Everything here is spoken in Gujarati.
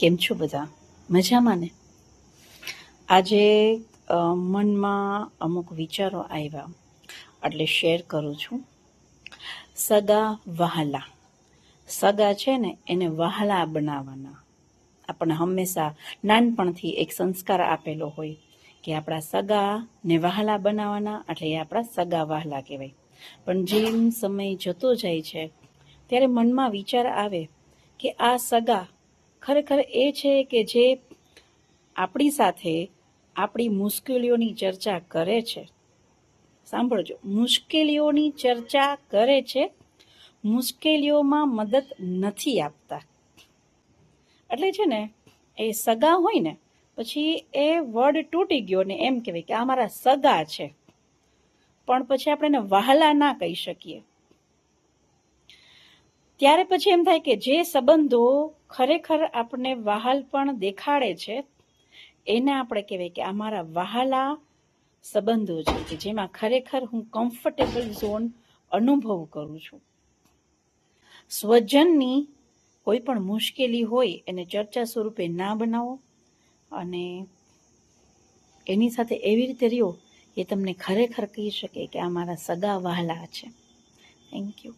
કેમ છો બધા? મજામાં ને? આજે મનમાં અમુક વિચારો આવ્યા એટલે શેર કરું છું. સગા વહાલા. સગા છે ને એને વહાલા બનાવવાના. આપણને હંમેશા નાનપણથી એક સંસ્કાર આપેલો હોય કે આપણા સગાને વહાલા બનાવવાના, એટલે એ આપણા સગા વહાલા કહેવાય. પણ જેમ સમય જતો જાય છે ત્યારે મનમાં વિચાર આવે કે આ સગા ખરેખર એ છે કે જે આપણી સાથે આપણી મુશ્કેલીઓની ચર્ચા કરે છે. સાંભળજો, મુશ્કેલીઓની ચર્ચા કરે છે, મુશ્કેલીઓમાં મદદ નથી આપતા. એટલે છે ને એ સગા હોય ને પછી એ વર્ડ તૂટી ગયો ને એમ કહેવાય કે આ મારા સગા છે, પણ પછી આપણે એને વહાલા ના કહી શકીએ. ત્યારે પછી એમ થાય કે જે સંબંધો ખરેખર આપણને વહાલ પણ દેખાડે છે એને આપણે કહેવાય કે અમારા વહાલા સંબંધો છે, કે જેમાં ખરેખર હું કમ્ફર્ટેબલ ઝોન અનુભવ કરું છું. સ્વજનની કોઈ પણ મુશ્કેલી હોય એને ચર્ચા સ્વરૂપે ના બનાવો અને એની સાથે એવી રીતે રહ્યો એ તમને ખરેખર કહી શકે કે આ મારા સગા વહાલા છે. Thank you.